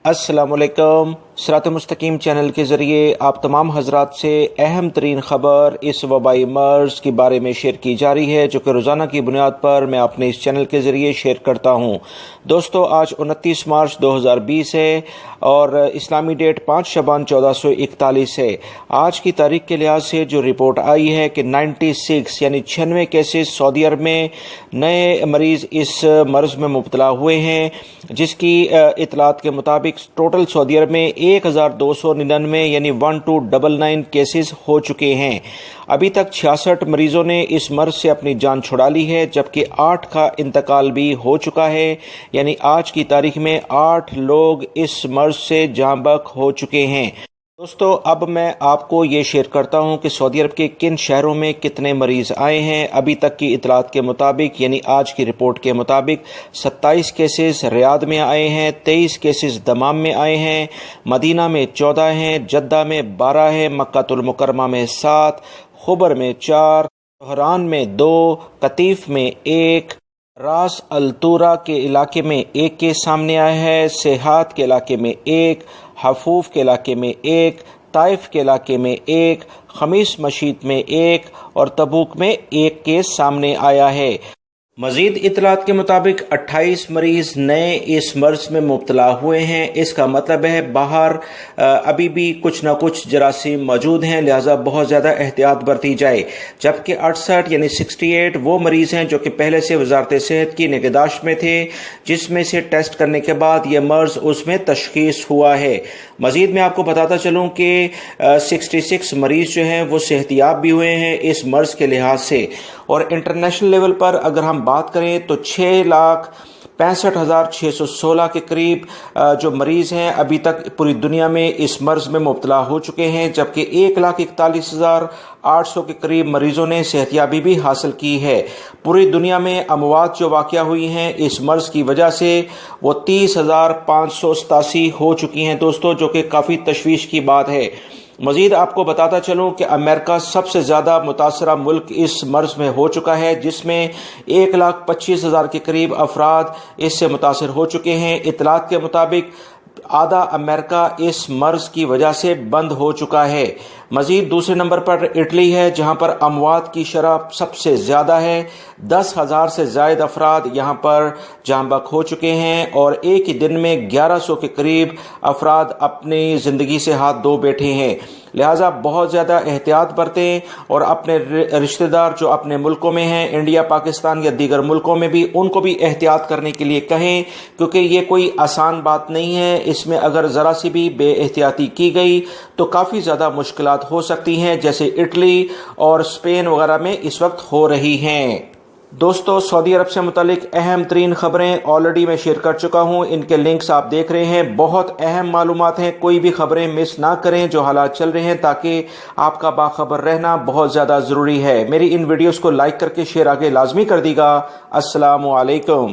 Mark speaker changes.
Speaker 1: अस्सलाम वालेकुम। सिरात मुस्तकीम चैनल के ज़रिए आप तमाम हजरात से अहम तरीन ख़बर इस वबाई मर्ज़ के बारे में शेयर की जा रही है, जो कि रोज़ाना की बुनियाद पर मैं अपने इस चैनल के ज़रिए शेयर करता हूँ। दोस्तों, आज 29 मार्च 2020 है और इस्लामी डेट 5 शबान 1441 है। आज की तारीख के लिहाज से जो रिपोर्ट आई है कि 96 यानी 96 केसेस सऊदी अरब में नए मरीज़ इस मर्ज़ में मुब्तला हुए हैं, जिसकी इतलात के मुताबिक टोटल सऊदी अरब में 1299 यानी 1299 केसेस हो चुके हैं। अभी तक 66 मरीजों ने इस मर्ज से अपनी जान छुड़ा ली है, जबकि 8 का इंतकाल भी हो चुका है। यानी आज की तारीख में 8 लोग इस मर्ज से जाँ बहक हो चुके हैं। दोस्तों, अब मैं आपको ये शेयर करता हूँ कि सऊदी अरब के किन शहरों में कितने मरीज आए हैं। अभी तक की इतलात के मुताबिक यानी आज की रिपोर्ट के मुताबिक 27 केसेस रियाद में आए हैं, 23 केसेस दमाम में आए हैं, मदीना में 14 हैं, जद्दा में 12 हैं, मक्कातुल मुकरमा में 7, खुबर में 4, तहरान में 2, कतीफ में 1, रास अल-तूरा के इलाके में 1 केस सामने आया है, सेहात के इलाके में 1, हफूफ के इलाके में 1, ताइफ के इलाके में 1, खमीस मशीद में 1 और तबूक में 1 केस सामने आया है। मजीद इतलात के मुताबिक 28 मरीज नए इस मर्ज में मुब्तला हुए हैं। इसका मतलब है बाहर अभी भी कुछ ना कुछ जरासीम मौजूद हैं, लिहाजा बहुत ज़्यादा एहतियात बरती जाए। जबकि 68 यानी 68 वो मरीज हैं जो कि पहले से वजारत सेहत की निगहदाश्त में थे, जिसमें से टेस्ट करने के बाद ये मर्ज उसमें तशखीस हुआ है। मजीद मैं आपको बताता चलूँ कि 66 मरीज जो हैं वो सेहतियाब भी हुए हैं इस मर्ज के लिहाज से। और इंटरनेशनल लेवल पर अगर हम बात करें तो 6,65,616 के करीब जो मरीज़ हैं अभी तक पूरी दुनिया में इस मर्ज़ में मुब्तला हो चुके हैं, जबकि 1,41,800 के करीब मरीज़ों ने सेहतियाबी भी हासिल की है। पूरी दुनिया में अमवात जो वाक़या हुई हैं इस मर्ज़ की वजह से वो 30,587 हो चुकी हैं दोस्तों, जो कि काफ़ी तशवीश की बात है। मजीद आपको बताता चलूं कि अमेरिका सबसे ज़्यादा मुतासरा मुल्क इस मर्ज में हो चुका है, जिसमें 1,25,000 के करीब अफराद इससे मुतासर हो चुके हैं। इतलात के मुताबिक आधा अमेरिका इस मर्ज की वजह से बंद हो चुका है। मजीद दूसरे नंबर पर इटली है, जहां पर अमवात की शरह सबसे ज़्यादा है। 10,000 से ज़ायद अफराद यहां पर जाँ बहक हो चुके हैं और एक ही दिन में 1100 के करीब अफराद अपनी ज़िंदगी से हाथ धो बैठे हैं। लिहाजा बहुत ज़्यादा एहतियात बरतें और अपने रिश्तेदार जो अपने मुल्कों में हैं, इंडिया, पाकिस्तान या दीगर मुल्कों में भी, उनको भी एहतियात करने के लिए कहें, क्योंकि ये कोई आसान बात नहीं है। इसमें अगर ज़रा सी भी बेएहतियाती की गई तो काफ़ी ज़्यादा मुश्किलात हो सकती हैं, जैसे इटली और स्पेन वगैरह में इस वक्त हो रही हैं। दोस्तों, सऊदी अरब से मुतालिक अहम तरीन खबरें ऑलरेडी मैं शेयर कर चुका हूं, इनके लिंक्स आप देख रहे हैं। बहुत अहम मालूमात हैं, कोई भी खबरें मिस ना करें जो हालात चल रहे हैं, ताकि आपका बाखबर रहना बहुत ज़्यादा ज़रूरी है। मेरी इन वीडियोस को लाइक करके शेयर आगे लाजमी कर दीगा। अस्सलामु अलैकुम।